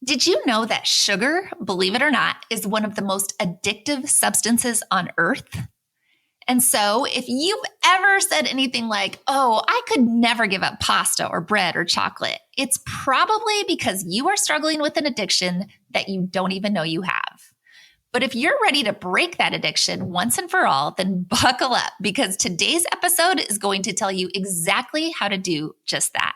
Did you know that sugar, believe it or not, is one of the most addictive substances on earth? And so if you've ever said anything like, oh, I could never give up pasta or bread or chocolate, it's probably because you are struggling with an addiction that you don't even know you have. But if you're ready to break that addiction once and for all, then buckle up because today's episode is going to tell you exactly how to do just that.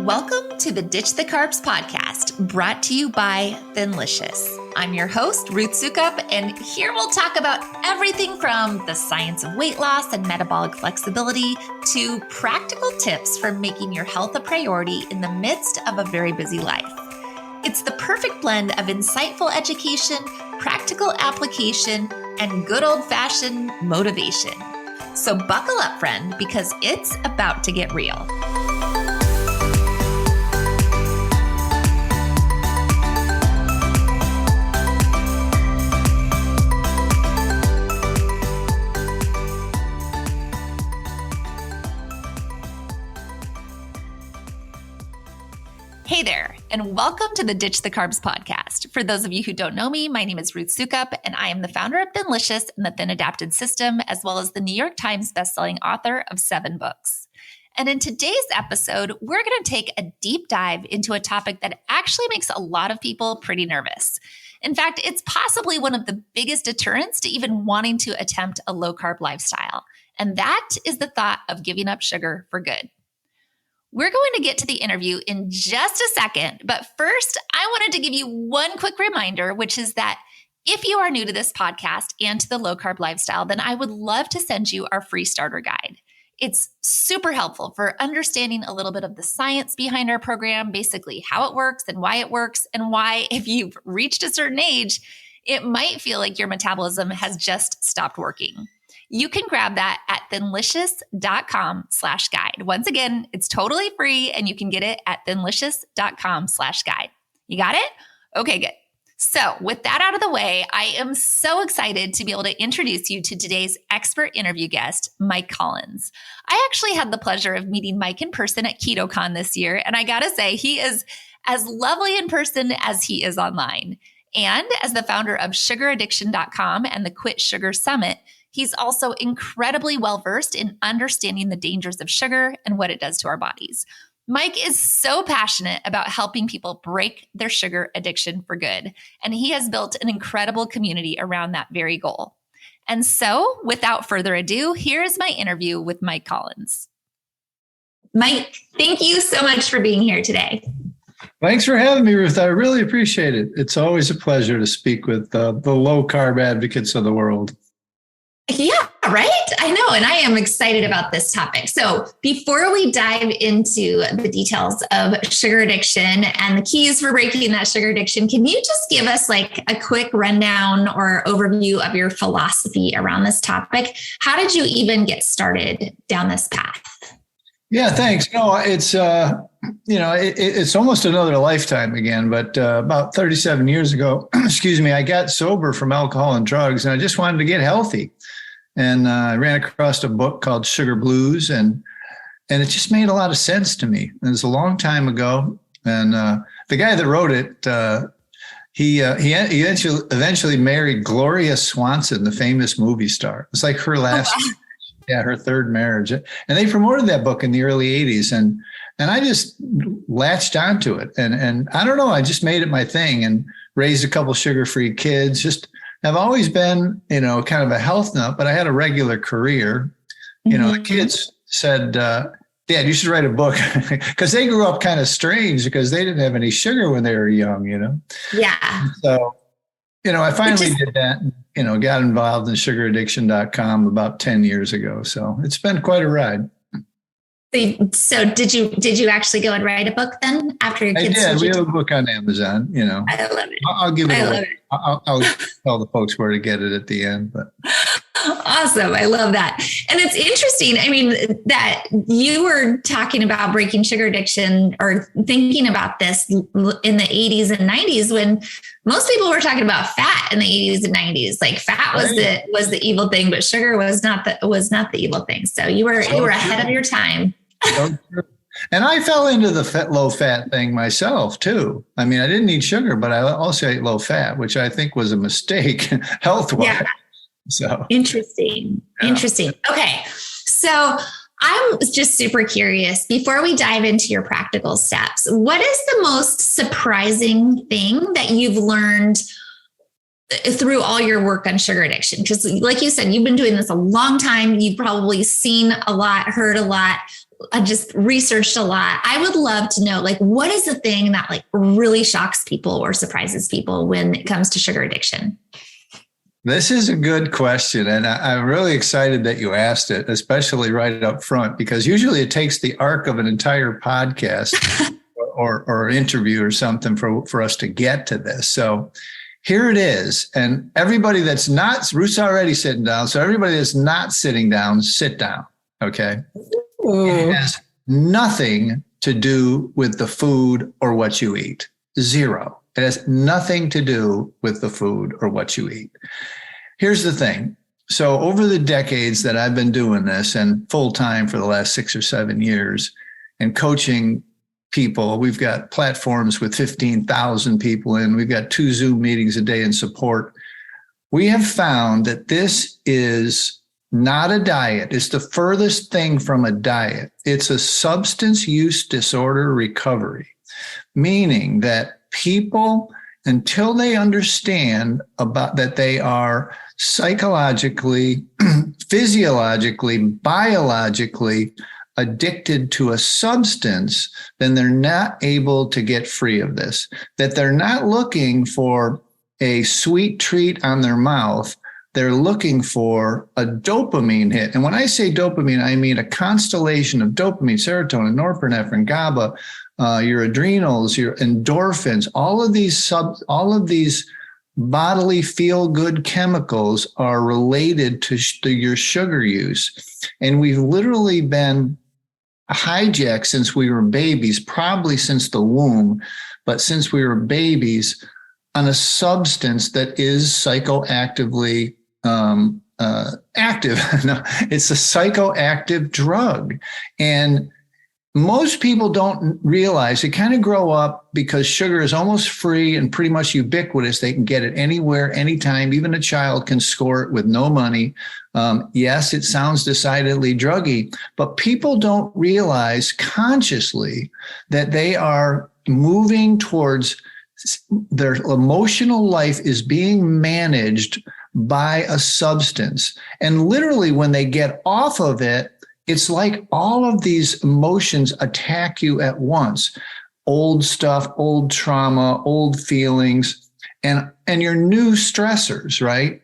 Welcome to the Ditch the Carbs podcast, brought to you by Thinlicious. I'm your host, Ruth Sukup, and here we'll talk about everything from the science of weight loss and metabolic flexibility to practical tips for making your health a priority in the midst of a very busy life. It's the perfect blend of insightful education, practical application, and good old-fashioned motivation. So buckle up, friend, because it's about to get real. Hey there, and welcome to the Ditch the Carbs podcast. For those of you who don't know me, my name is Ruth Sukup, and I am the founder of Thinlicious and the Thin Adapted System, as well as the New York Times bestselling author of 7 books. And in today's episode, we're going to take a deep dive into a topic that actually makes a lot of people pretty nervous. In fact, it's possibly one of the biggest deterrents to even wanting to attempt a low-carb lifestyle, and that is the thought of giving up sugar for good. We're going to get to the interview in just a second, but first, I wanted to give you one quick reminder, which is that if you are new to this podcast and to the low-carb lifestyle, then I would love to send you our free starter guide. It's super helpful for understanding a little bit of the science behind our program, basically how it works and why, if you've reached a certain age, it might feel like your metabolism has just stopped working. You can grab that at thinlicious.com/guide. Once again, it's totally free and you can get it at thinlicious.com/guide. You got it? Okay, good. So with that out of the way, I am so excited to be able to introduce you to today's expert interview guest, Mike Collins. I actually had the pleasure of meeting Mike in person at KetoCon this year, and I gotta say, he is as lovely in person as he is online. And as the founder of sugaraddiction.com and the Quit Sugar Summit, he's also incredibly well-versed in understanding the dangers of sugar and what it does to our bodies. Mike is so passionate about helping people break their sugar addiction for good, and he has built an incredible community around that very goal. And so, without further ado, here's my interview with Mike Collins. Mike, thank you so much for being here today. Thanks for having me, Ruth. I really appreciate it. It's always a pleasure to speak with the low-carb advocates of the world. Yeah, right? I know. And I am excited about this topic. So before we dive into the details of sugar addiction and the keys for breaking that sugar addiction, can you just give us like a quick rundown or overview of your philosophy around this topic? How did you even get started down this path? Yeah, thanks. No, it's, it's almost another lifetime again, but about 37 years ago, I got sober from alcohol and drugs, and I just wanted to get healthy. And I ran across a book called Sugar Blues, and it just made a lot of sense to me. It was a long time ago, and the guy that wrote it, he eventually married Gloria Swanson, the famous movie star. It's like her last, her third marriage. And they promoted that book in the early 80s, and I just latched onto it. And I don't know, I just made it my thing and raised a couple sugar-free kids. I've always been, kind of a health nut, but I had a regular career. The kids said, Dad, you should write a book, because they grew up kind of strange because they didn't have any sugar when they were young, Yeah. So, I finally did that, got involved in sugaraddiction.com about 10 years ago. So it's been quite a ride. So did you actually go and write a book then after your kids? I did. We have a book on Amazon, I love it. I'll give it away. I'll tell the folks where to get it at the end. But awesome. I love that. And it's interesting. I mean, that you were talking about breaking sugar addiction or thinking about this in the 80s and 90s when most people were talking about fat in the 80s and 90s. Like fat was the evil thing, but sugar was not the evil thing. So you were ahead of your time. And I fell into the low fat thing myself too. I mean, I didn't eat sugar, but I also ate low fat, which I think was a mistake health wise. Yeah. So Interesting. Yeah. Interesting. Okay. So I'm just super curious, before we dive into your practical steps, what is the most surprising thing that you've learned through all your work on sugar addiction? Because like you said, you've been doing this a long time. You've probably seen a lot, heard a lot, just researched a lot. I would love to know, like, what is the thing that like really shocks people or surprises people when it comes to sugar addiction? This is a good question. And I'm really excited that you asked it, especially right up front, because usually it takes the arc of an entire podcast or interview or something for us to get to this. So here it is. And everybody that's not, Ruth's already sitting down. So everybody that's not sitting down, sit down. Okay. It has nothing to do with the food or what you eat. Zero. It has nothing to do with the food or what you eat. Here's the thing. So over the decades that I've been doing this and full time for the last 6 or 7 years and coaching people, we've got platforms with 15,000 people in, we've got 2 Zoom meetings a day in support. We have found that this is not a diet. It's the furthest thing from a diet. It's a substance use disorder recovery, meaning that people, until they understand about that they are psychologically, physiologically, biologically addicted to a substance, then they're not able to get free of this, that they're not looking for a sweet treat on their mouth. They're looking for a dopamine hit. And when I say dopamine, I mean a constellation of dopamine, serotonin, norepinephrine, GABA, your adrenals, your endorphins, all of these bodily feel-good chemicals are related to your sugar use. And we've literally been hijacked since we were babies, probably since the womb, but since we were babies, on a substance that is psychoactively active. No, it's a psychoactive drug. And most people don't realize they kind of grow up because sugar is almost free and pretty much ubiquitous. They can get it anywhere, anytime. Even a child can score it with no money. Yes, it sounds decidedly druggy, but people don't realize consciously that they are moving towards their emotional life is being managed by a substance. And literally when they get off of it, it's like all of these emotions attack you at once. Old stuff, old trauma, old feelings, and your new stressors, right?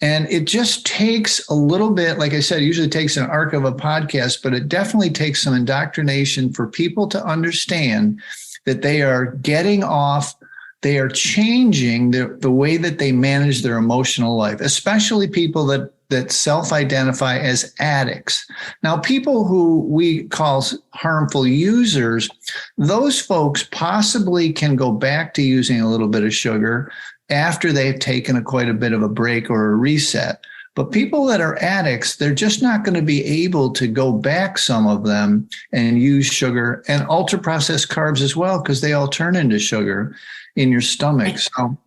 And it just takes a little bit, like I said, it usually takes an arc of a podcast, but it definitely takes some indoctrination for people to understand that they are getting off. They are changing the way that they manage their emotional life, especially people that self-identify as addicts. Now, people who we call harmful users, those folks possibly can go back to using a little bit of sugar after they've taken quite a bit of a break or a reset. But people that are addicts, they're just not going to be able to go back, some of them, and use sugar and ultra-processed carbs as well, because they all turn into sugar in your stomach. So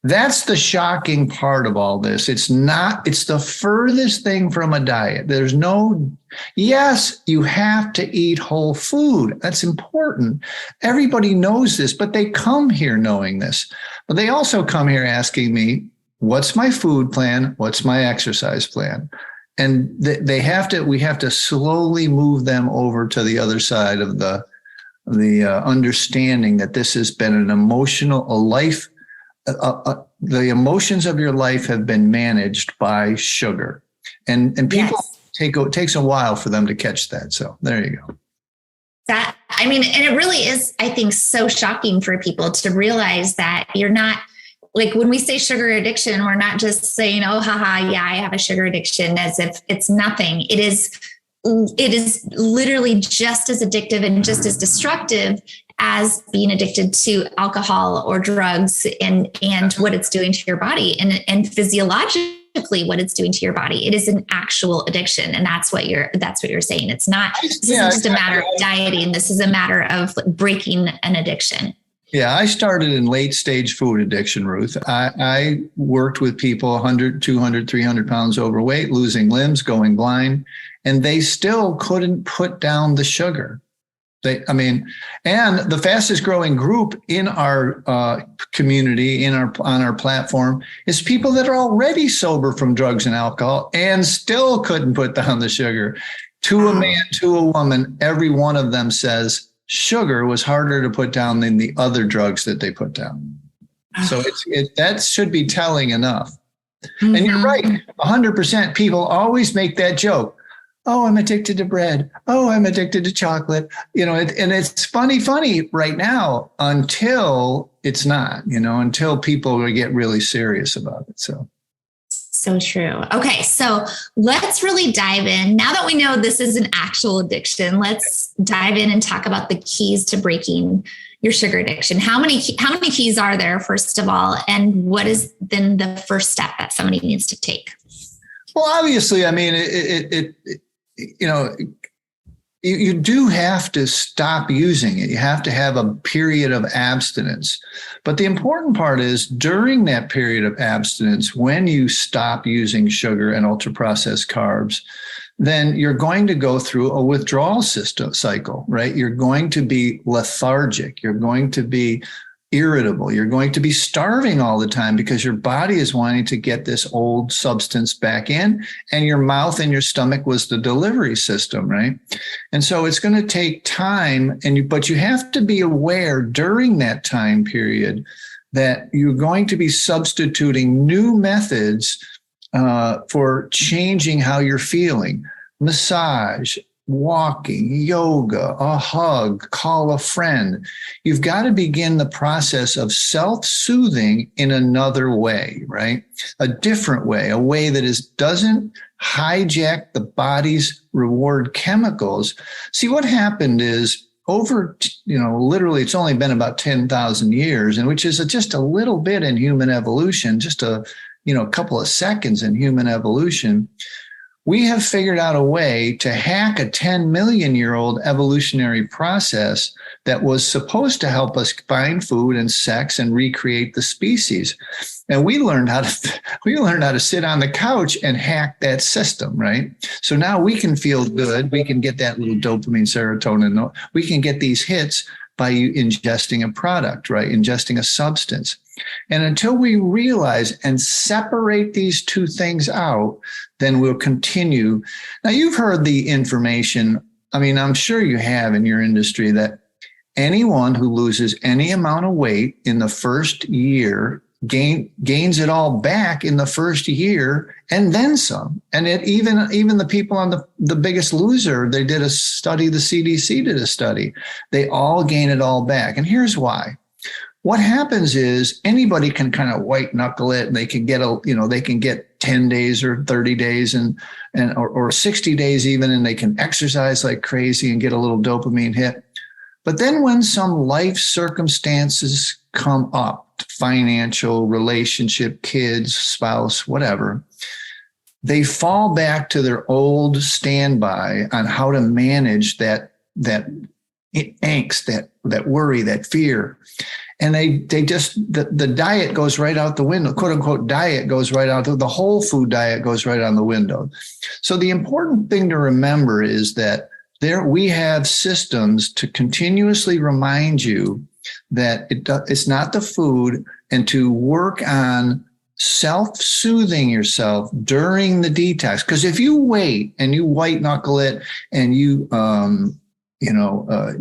that's the shocking part of all this. It's the furthest thing from a diet. Yes, you have to eat whole food. That's important. Everybody knows this, but they come here knowing this. But they also come here asking me, what's my food plan? What's my exercise plan? And we have to slowly move them over to the other side of the understanding that this has been the emotions of your life have been managed by sugar, and people it takes a while for them to catch that. So there you go. And it really is, I think, so shocking for people to realize that you're not, like, when we say sugar addiction, we're not just saying, oh, haha, yeah, I have a sugar addiction, as if it's nothing. It is literally just as addictive and just as destructive as being addicted to alcohol or drugs and what it's doing to your body. And physiologically, chemically what it's doing to your body. It is an actual addiction. And that's what you're saying. It's not, this isn't just a matter of dieting. This is a matter of breaking an addiction. Yeah, I started in late stage food addiction, Ruth. I worked with people 100, 200, 300 pounds overweight, losing limbs, going blind, and they still couldn't put down the sugar. And the fastest growing group in our community, on our platform, is people that are already sober from drugs and alcohol and still couldn't put down the sugar. To a man, to a woman, every one of them says sugar was harder to put down than the other drugs that they put down. So that should be telling enough. Mm-hmm. And you're right, 100%. People always make that joke. Oh, I'm addicted to bread. Oh, I'm addicted to chocolate. And it's funny right now until it's not, until people get really serious about it. So true. Okay. So let's really dive in. Now that we know this is an actual addiction, let's dive in and talk about the keys to breaking your sugar addiction. How many keys are there, first of all? And what is then the first step that somebody needs to take? Well, obviously, you do have to stop using it. You have to have a period of abstinence. But the important part is during that period of abstinence, when you stop using sugar and ultra-processed carbs, then you're going to go through a withdrawal cycle, right? You're going to be lethargic. You're going to be irritable. You're going to be starving all the time because your body is wanting to get this old substance back in, and your mouth and your stomach was the delivery system, right? And so it's going to take time, but you have to be aware during that time period that you're going to be substituting new methods for changing how you're feeling. Massage, walking, yoga, a hug, call a friend. You've got to begin the process of self-soothing in another way, right? A different way, a way that doesn't hijack the body's reward chemicals. See, what happened is over, literally it's only been about 10,000 years, and which is just a little bit in human evolution, just a couple of seconds in human evolution. We have figured out a way to hack a 10 million year old evolutionary process that was supposed to help us find food and sex and recreate the species. And we learned how to sit on the couch and hack that system, right? So now we can feel good. We can get that little dopamine, serotonin. We can get these hits by ingesting a product, right? Ingesting a substance. And until we realize and separate these two things out, then we'll continue. Now, you've heard the information. I'm sure you have in your industry that anyone who loses any amount of weight in the first year gains it all back in the first year and then some. And even the people on the Biggest Loser, they did a study, the CDC did a study. They all gain it all back. And here's why. What happens is anybody can kind of white knuckle it, and they can get 10 days or 30 days or 60 days even, and they can exercise like crazy and get a little dopamine hit. But then when some life circumstances come up, financial, relationship, kids, spouse, whatever, they fall back to their old standby on how to manage that angst, that worry, that fear. And they just, the diet goes right out the window, quote unquote diet goes right out, the whole food diet goes right on the window. So the important thing to remember is that we have systems to continuously remind you that it's not the food, and to work on self-soothing yourself during the detox. Because if you wait and you white knuckle it and you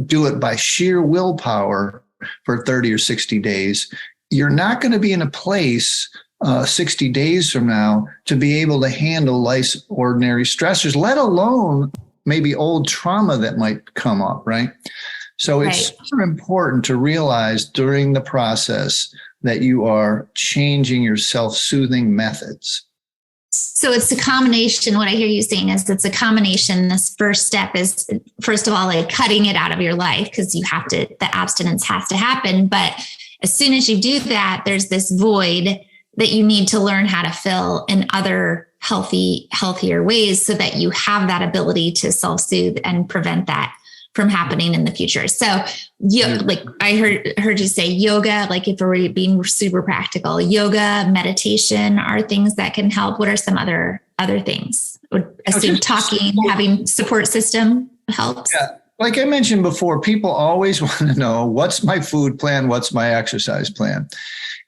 do it by sheer willpower for 30 or 60 days, you're not going to be in a place 60 days from now to be able to handle life's ordinary stressors, let alone maybe old trauma that might come up, right? So it's super important to realize during the process that you are changing your self-soothing methods. So it's a combination. What I hear you saying is it's a combination. This first step is, first of all, like cutting it out of your life, because the abstinence has to happen. But as soon as you do that, there's this void that you need to learn how to fill in other healthier ways so that you have that ability to self-soothe and prevent that from happening in the future. So like I heard you say yoga, like if we're being super practical, yoga, meditation are things that can help. What are some other things? I would assume talking, having support system helps. Yeah. Like I mentioned before, people always want to know, what's my food plan? What's my exercise plan?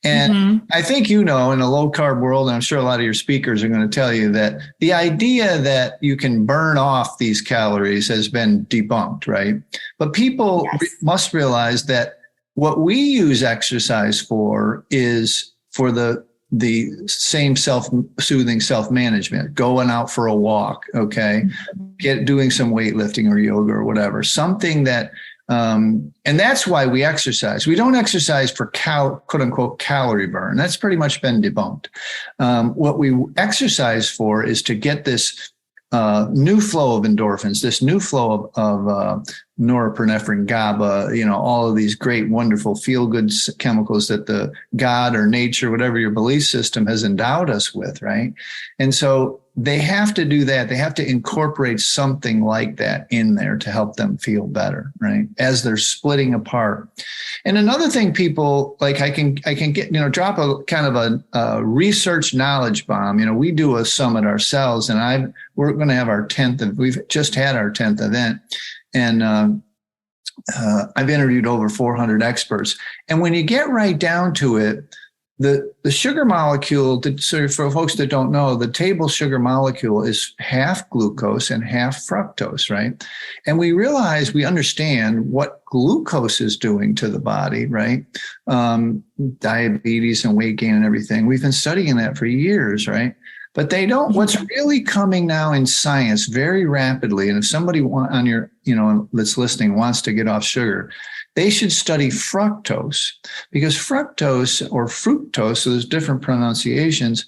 And I think, in a low carb world, and I'm sure a lot of your speakers are going to tell you that the idea that you can burn off these calories has been debunked, right? But people must realize that what we use exercise for is for the same self-soothing self-management, going out for a walk, okay, doing some weightlifting or yoga or whatever, something that, and that's why we exercise. We don't exercise for quote unquote calorie burn. That's pretty much been debunked. What we exercise for is to get this new flow of endorphins, this new flow of norepinephrine, GABA, all of these great, wonderful feel-good chemicals that the God or nature, whatever your belief system has endowed us with, right? And so they have to do that. They have to incorporate something like that in there to help them feel better, right? As they're splitting apart. And another thing, people, like I can get, drop a kind of a research knowledge bomb. We do a summit ourselves, and we're going to have our 10th, we've just had our 10th event. And I've interviewed over 400 experts. And when you get right down to it, the sugar molecule, so for folks that don't know, the table sugar molecule is half glucose and half fructose, right? And we understand what glucose is doing to the body, right? Diabetes and weight gain and everything. We've been studying that for years, right? But they don't, what's really coming now in science very rapidly, and if somebody on your, that's listening wants to get off sugar, they should study fructose, because fructose or fructose, so there's different pronunciations,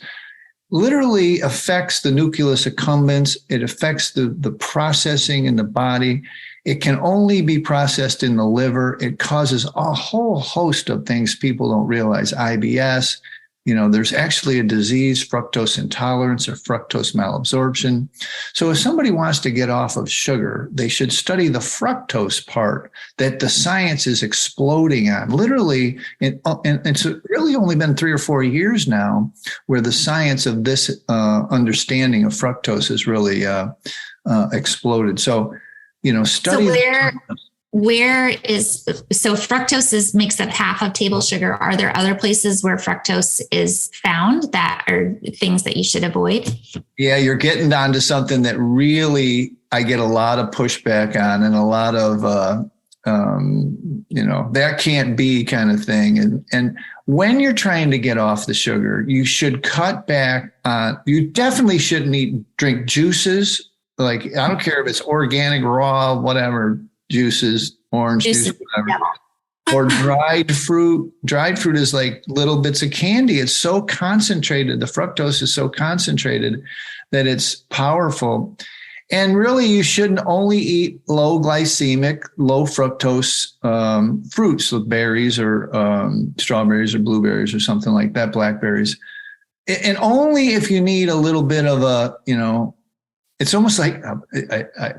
literally affects the nucleus accumbens. It affects the processing in the body. It can only be processed in the liver. It causes a whole host of things people don't realize. IBS, there's actually a disease, fructose intolerance or fructose malabsorption. So if somebody wants to get off of sugar, they should study the fructose part that the science is exploding on. Literally, and it's really only been 3 or 4 years now where the science of this understanding of fructose has really exploded. So, study. So fructose makes up half of table sugar. Are there other places where fructose is found that are things that you should avoid? Yeah, you're getting down to something that really I get a lot of pushback on, and a lot of, that can't be kind of thing. And when you're trying to get off the sugar, you should cut back on, you definitely shouldn't drink juices. Like, I don't care if it's organic, raw, whatever, juices, orange juice, whatever. Yeah. Or dried fruit. Dried fruit is like little bits of candy. It's so concentrated. The fructose is so concentrated that it's powerful. And really, you shouldn't only eat low glycemic, low fructose fruits, so berries or strawberries or blueberries or something like that, blackberries. And only if you need a little bit of a, it's almost like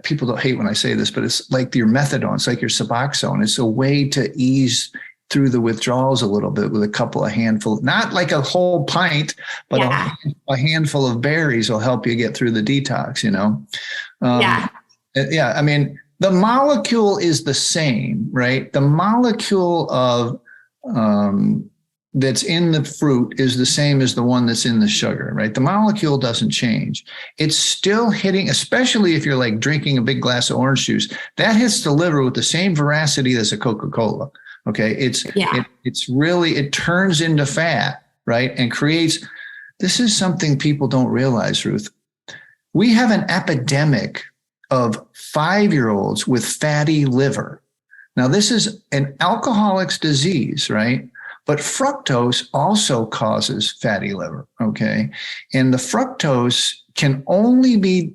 people don't hate when I say this, but it's like your methadone. It's like your Suboxone. It's a way to ease through the withdrawals a little bit with a handful, not like a whole pint, but a handful of berries will help you get through the detox, Yeah. I mean, the molecule is the same, right? The molecule of, that's in the fruit is the same as the one that's in the sugar, right? The molecule doesn't change. It's still hitting, especially if you're like drinking a big glass of orange juice, that hits the liver with the same veracity as a Coca-Cola. Okay. It turns into fat, right? And creates, this is something people don't realize, Ruth. We have an epidemic of 5-year-olds with fatty liver. Now, this is an alcoholic's disease, right? But fructose also causes fatty liver, okay? And the fructose can only be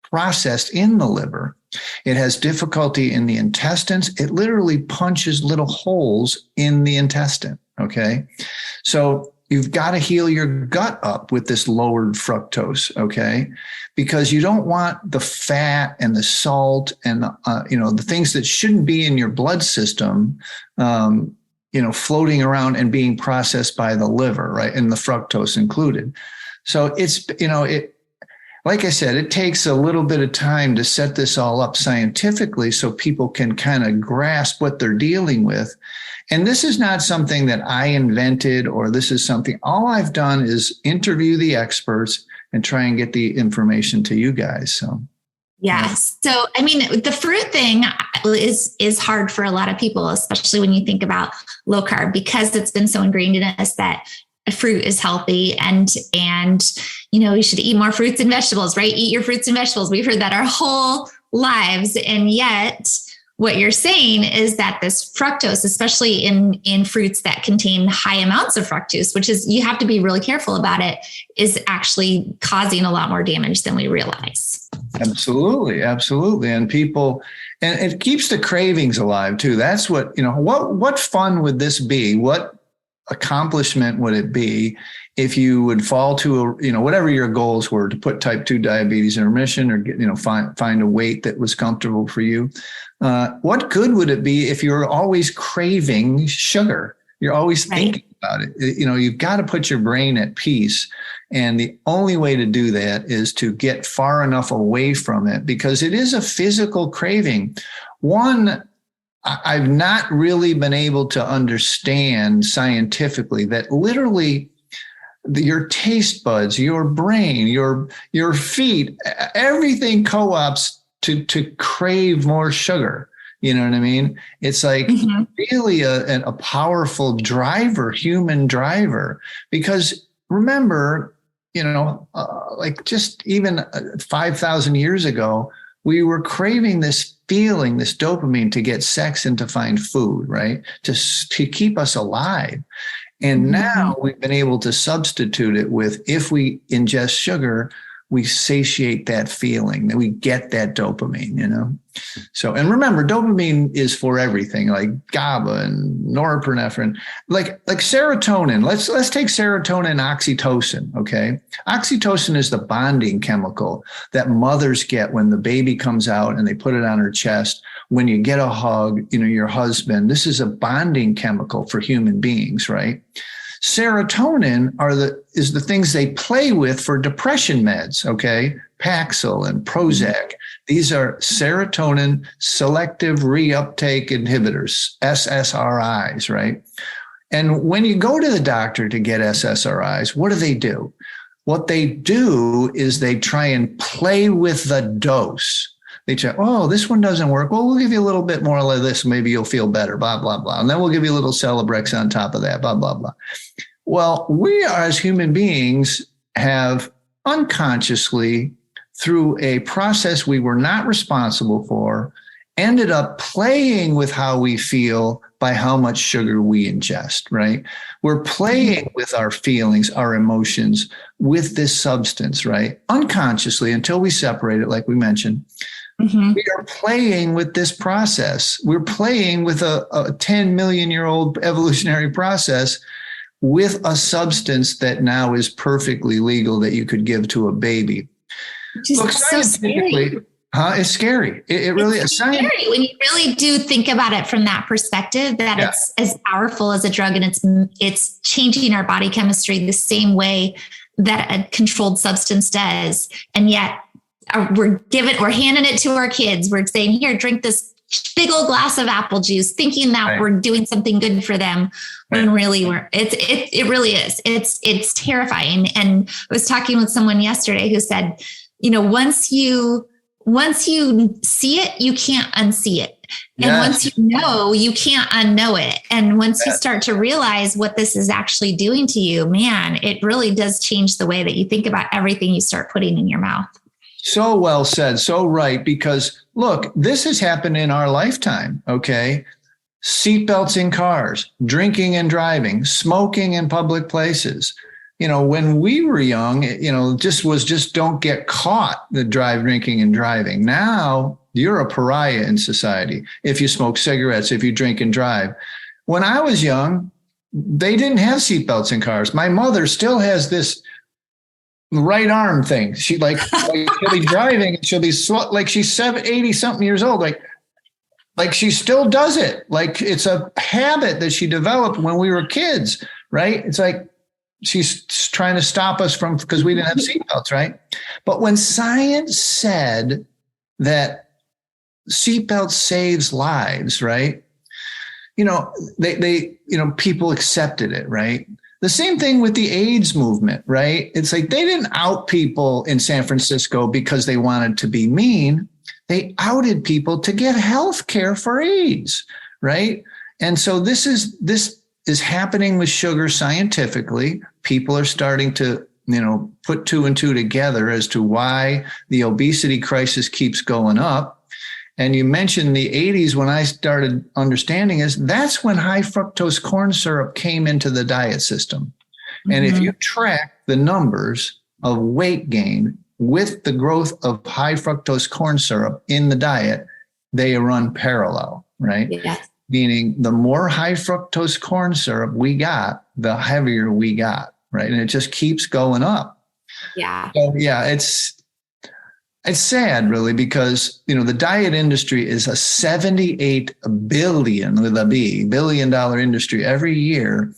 processed in the liver. It has difficulty in the intestines. It literally punches little holes in the intestine, okay? So, you've got to heal your gut up with this lowered fructose, okay? Because you don't want the fat and the salt and the things that shouldn't be in your blood system, floating around and being processed by the liver, right? And the fructose included. So like I said, it takes a little bit of time to set this all up scientifically so people can kind of grasp what they're dealing with. And this is not something that I invented, or this is something, all I've done is interview the experts and try and get the information to you guys. So. Yes. So, I mean, the fruit thing is hard for a lot of people, especially when you think about low carb, because it's been so ingrained in us that fruit is healthy and you should eat more fruits and vegetables, right? Eat your fruits and vegetables. We've heard that our whole lives. And yet what you're saying is that this fructose, especially in fruits that contain high amounts of fructose, which is, you have to be really careful about it, is actually causing a lot more damage than we realize. Absolutely. Absolutely. And it keeps the cravings alive too. That's what fun would this be? What accomplishment would it be if you would fall to whatever your goals were, to put type 2 diabetes in remission, or find a weight that was comfortable for you? What good would it be if you're always craving sugar? You're always thinking about it. You've got to put your brain at peace. And the only way to do that is to get far enough away from it, because it is a physical craving. One, I've not really been able to understand scientifically that literally your taste buds, your brain, your feet, everything co-ops to crave more sugar. You know what I mean? It's like really a powerful driver, human driver, because remember, like just even 5,000 years ago, we were craving this feeling, this dopamine, to get sex and to find food, right? To keep us alive. And now we've been able to substitute it with, if we ingest sugar, we satiate that feeling, that we get that dopamine, So, and remember, dopamine is for everything, like GABA and norepinephrine, like serotonin. Let's take serotonin and oxytocin, okay? Oxytocin is the bonding chemical that mothers get when the baby comes out and they put it on her chest. When you get a hug, your husband, this is a bonding chemical for human beings, right? Serotonin is the things they play with for depression meds, okay? Paxil and Prozac. These are serotonin selective reuptake inhibitors, SSRIs, right? And when you go to the doctor to get SSRIs, what do? What they do is they try and play with the dose. They say, oh, this one doesn't work. Well, we'll give you a little bit more of this. Maybe you'll feel better, blah, blah, blah. And then we'll give you a little Celebrex on top of that, blah, blah, blah. Well, we as human beings have unconsciously, through a process we were not responsible for, ended up playing with how we feel by how much sugar we ingest, right? We're playing with our feelings, our emotions with this substance, right? Unconsciously, until we separate it, like we mentioned. We are playing with this process. We're playing with a 10 million year old evolutionary process with a substance that now is perfectly legal that you could give to a baby. Look, so scary. It's scary. It really is scary when you really do think about it from that perspective, that it's as powerful as a drug, and it's changing our body chemistry the same way that a controlled substance does. And yet we're handing it to our kids. We're saying, here, drink this big old glass of apple juice, thinking that we're doing something good for them, when really it really is. It's terrifying. And I was talking with someone yesterday who said, once you see it, you can't unsee it. And once you know, you can't unknow it. And once you start to realize what this is actually doing to you, man, it really does change the way that you think about everything you start putting in your mouth. So well said. So right. Because look, this has happened in our lifetime. Okay. Seatbelts in cars, drinking and driving, smoking in public places. When we were young, just don't get caught, the drinking and driving. Now you're a pariah in society if you smoke cigarettes, if you drink and drive. When I was young, they didn't have seatbelts in cars. My mother still has this right arm thing. She like she'll be driving and she'll be like she's 80 something years old. Like she still does it. Like it's a habit that she developed when we were kids, right? It's like she's trying to stop us from, because we didn't have seatbelts, right? But when science said that seatbelt saves lives, right? They people accepted it, right? The same thing with the AIDS movement, right? It's like they didn't out people in San Francisco because they wanted to be mean. They outed people to get health care for AIDS, right? And so this is happening with sugar scientifically. People are starting to, put two and two together as to why the obesity crisis keeps going up. And you mentioned the 80s when I started understanding that's when high fructose corn syrup came into the diet system. And if you track the numbers of weight gain with the growth of high fructose corn syrup in the diet, they run parallel, right? Yes. Meaning the more high fructose corn syrup we got, the heavier we got, right? And it just keeps going up. Yeah. So yeah, it's sad, really, because, the diet industry is a $78 billion with a B, $1 billion industry every year.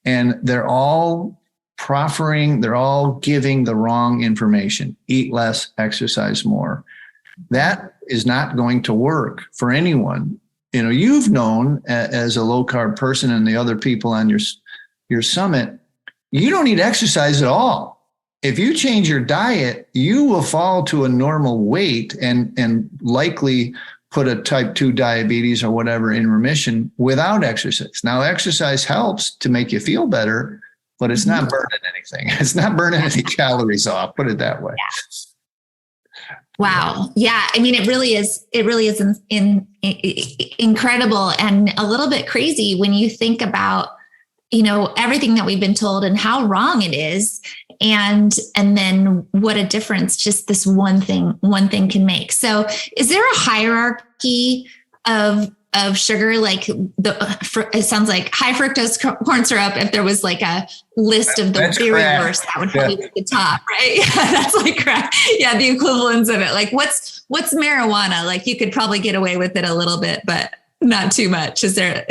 And they're all they're all giving the wrong information. Eat less, exercise more. That is not going to work for anyone. You've known as a low carb person and the other people on your summit, you don't need exercise at all. If you change your diet, you will fall to a normal weight and likely put a type 2 diabetes or whatever in remission without exercise. Now, exercise helps to make you feel better, but it's not burning anything. It's not burning any calories off, put it that way. Yeah. Wow. Yeah. I mean, it really is incredible and a little bit crazy when you think about, everything that we've been told and how wrong it is. And then what a difference just this one thing can make. So is there a hierarchy of sugar? Like it sounds like high fructose corn syrup. If there was like a list of the very worst, that would probably be at the top, right? That's like crack. Yeah. The equivalence of it. Like what's marijuana? Like you could probably get away with it a little bit, but not too much. Is there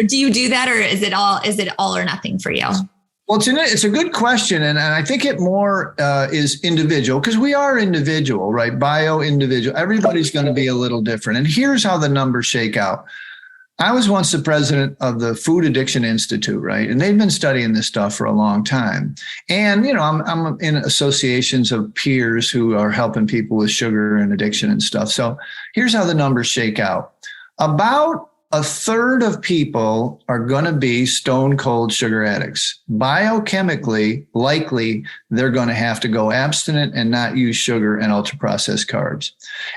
do you do that, or is it all or nothing for you? Well, it's a good question. And I think it more is individual, because we are individual, right? Bio-individual. Everybody's going to be a little different. And here's how the numbers shake out. I was once the president of the Food Addiction Institute, right? And they've been studying this stuff for a long time. And, I'm in associations of peers who are helping people with sugar and addiction and stuff. So here's how the numbers shake out. About a third of people are going to be stone cold sugar addicts. Biochemically, likely, they're going to have to go abstinent and not use sugar and ultra processed carbs.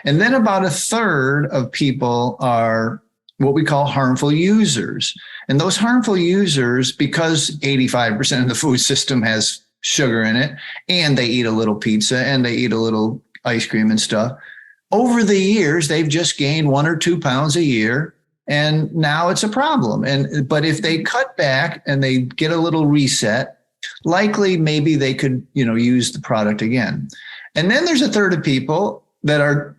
And then about a third of people are what we call harmful users. And those harmful users, because 85% of the food system has sugar in it, and they eat a little pizza and they eat a little ice cream and stuff, over the years, they've just gained 1 or 2 pounds a year. And now it's a problem. But if they cut back and they get a little reset, likely maybe they could, use the product again. And then there's a third of people that are,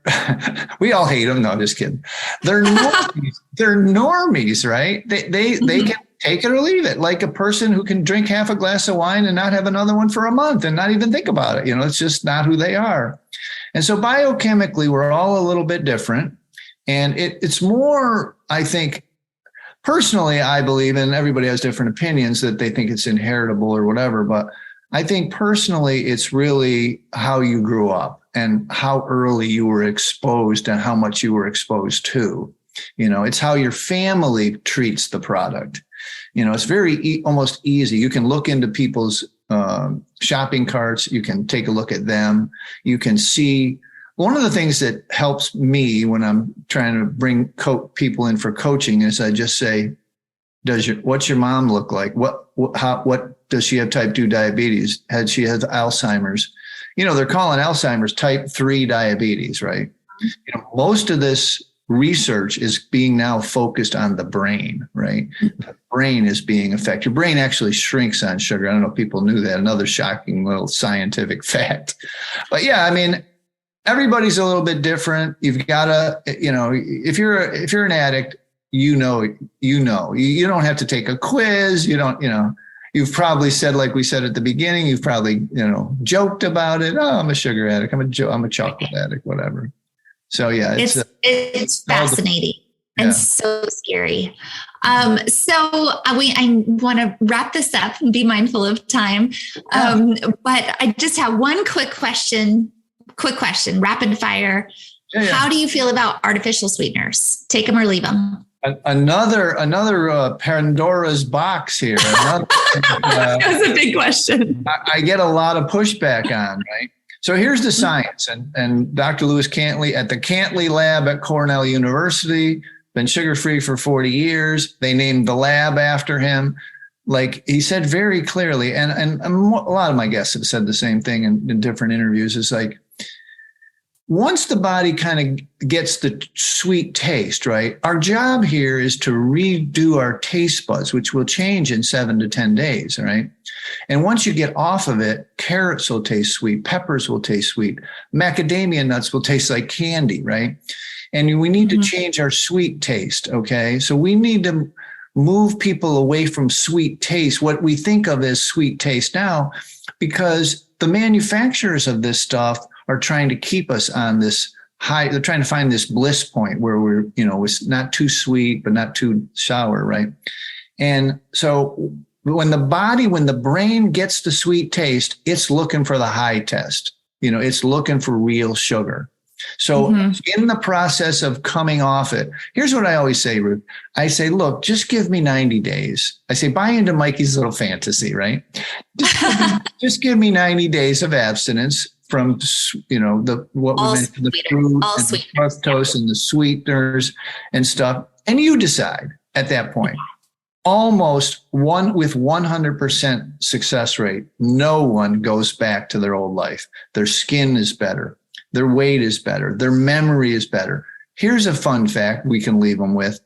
we all hate them. No, I'm just kidding. They're normies. They're normies, right? They can take it or leave it. Like a person who can drink half a glass of wine and not have another one for a month and not even think about it. It's just not who they are. And so biochemically, we're all a little bit different. And it's more, I think, personally, I believe, and everybody has different opinions, that they think it's inheritable or whatever. But I think personally, it's really how you grew up and how early you were exposed and how much you were exposed to. It's how your family treats the product. It's very almost easy. You can look into people's shopping carts. You can take a look at them. You can see. One of the things that helps me when I'm trying to bring people in for coaching is I just say, what's your mom look like? What does she have type 2 diabetes? She has Alzheimer's? They're calling Alzheimer's type 3 diabetes, right? Most of this research is being now focused on the brain, right? The brain is being affected. Your brain actually shrinks on sugar. I don't know if people knew that. Another shocking little scientific fact. But yeah, I mean, everybody's a little bit different. You've got to, if you're an addict, you don't have to take a quiz. You've probably said, like we said at the beginning, you've probably, joked about it. Oh, I'm a sugar addict. I'm a chocolate addict, whatever. So yeah, it's fascinating and so scary. I want to wrap this up and be mindful of time. But I just have one quick question, rapid fire. Yeah. How do you feel about artificial sweeteners? Take them or leave them? Another Pandora's box here. That was a big question. I get a lot of pushback on, right? So here's the science, and Dr. Lewis Cantley at the Cantley Lab at Cornell University, been sugar-free for 40 years. They named the lab after him. Like he said very clearly, and a lot of my guests have said the same thing in different interviews, is like, once the body kind of gets the sweet taste, right? Our job here is to redo our taste buds, which will change in 7 to 10 days, right? And once you get off of it, carrots will taste sweet, peppers will taste sweet, macadamia nuts will taste like candy, right? And we need to change our sweet taste, okay? So we need to move people away from sweet taste, what we think of as sweet taste now, because the manufacturers of this stuff are trying to keep us on this high. They're trying to find this bliss point where we're, it's not too sweet, but not too sour, right? And so when the brain gets the sweet taste, it's looking for the high test. It's looking for real sugar. So in the process of coming off it, here's what I always say, Ruth. I say, look, just give me 90 days. I say, buy into Mikey's little fantasy, right? Just give me 90 days of abstinence from, what we mentioned, the fruit and the fructose and the sweeteners and stuff. And you decide at that point. Almost with 100% success rate, no one goes back to their old life. Their skin is better. Their weight is better. Their memory is better. Here's a fun fact we can leave them with.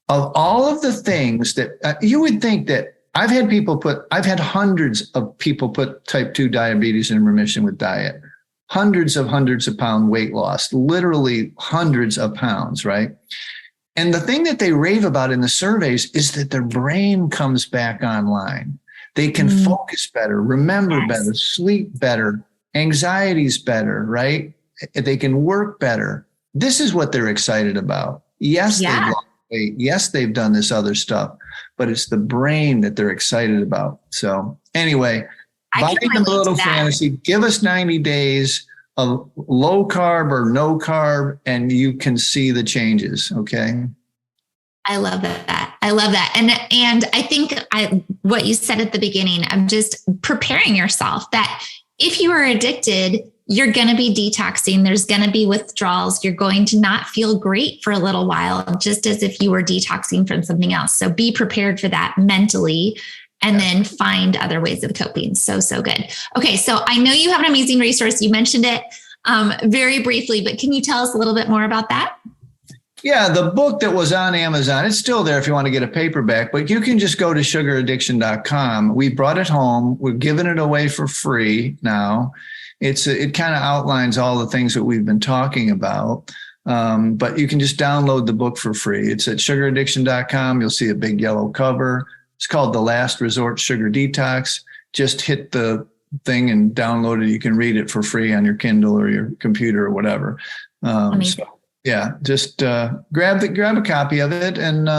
Of all of the things that you would think that I've had hundreds of people put type 2 diabetes in remission with diet, hundreds of pound weight loss, literally hundreds of pounds, right? And the thing that they rave about in the surveys is that their brain comes back online. They can focus better, remember better, sleep better, anxiety's better, right? They can work better. This is what they're excited about. Yes, they've lost weight. Yes, they've done this other stuff, but it's the brain that they're excited about. So anyway, buy into the little fantasy. Give us 90 days of low carb or no carb, and you can see the changes. Okay. I love that. And I think what you said at the beginning, I'm just preparing yourself that if you are addicted, you're going to be detoxing. There's going to be withdrawals. You're going to not feel great for a little while, just as if you were detoxing from something else. So be prepared for that mentally and then find other ways of coping. So good. Okay. So I know you have an amazing resource. You mentioned it very briefly, but can you tell us a little bit more about that? Yeah, the book that was on Amazon, it's still there if you want to get a paperback, but you can just go to sugaraddiction.com. We brought it home. We're giving it away for free now. It kind of outlines all the things that we've been talking about, but you can just download the book for free. It's at sugaraddiction.com. You'll see a big yellow cover. It's called The Last Resort Sugar Detox. Just hit the thing and download it. You can read it for free on your Kindle or your computer or whatever. Yeah, just grab a copy of it and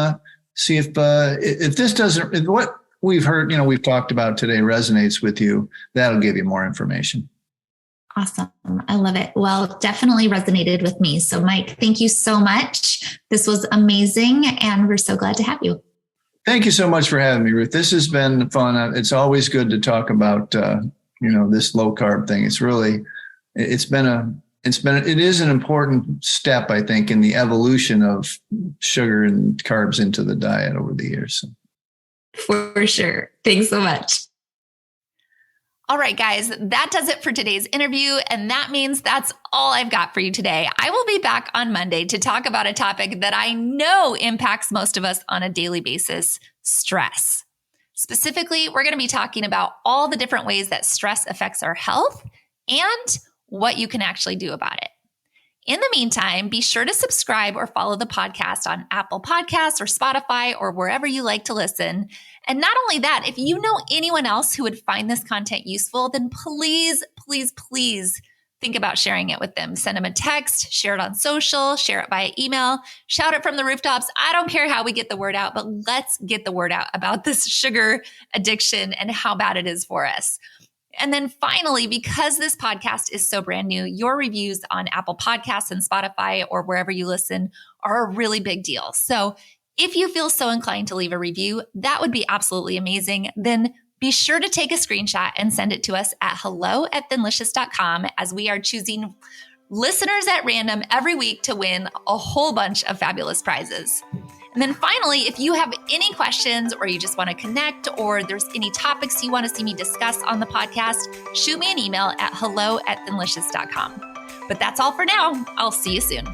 see if this doesn't, if what we've heard, we've talked about today resonates with you, that'll give you more information. Awesome. I love it. Well, definitely resonated with me. So Mike, thank you so much. This was amazing. And we're so glad to have you. Thank you so much for having me, Ruth. This has been fun. It's always good to talk about, this low carb thing. It is an important step, I think, in the evolution of sugar and carbs into the diet over the years. For sure. Thanks so much. All right, guys, that does it for today's interview. And that means that's all I've got for you today. I will be back on Monday to talk about a topic that I know impacts most of us on a daily basis, stress. Specifically, we're going to be talking about all the different ways that stress affects our health and what you can actually do about it. In the meantime, be sure to subscribe or follow the podcast on Apple Podcasts or Spotify or wherever you like to listen. And not only that, if you know anyone else who would find this content useful, then please, please, please think about sharing it with them. Send them a text, share it on social, share it via email, shout it from the rooftops. I don't care how we get the word out, but let's get the word out about this sugar addiction and how bad it is for us. And then finally, because this podcast is so brand new, your reviews on Apple Podcasts and Spotify or wherever you listen are a really big deal. So if you feel so inclined to leave a review, that would be absolutely amazing. Then be sure to take a screenshot and send it to us at hello@thinlicious.com, as we are choosing listeners at random every week to win a whole bunch of fabulous prizes. And then finally, if you have any questions or you just want to connect or there's any topics you want to see me discuss on the podcast, shoot me an email at hello@thinlicious.com. But that's all for now. I'll see you soon.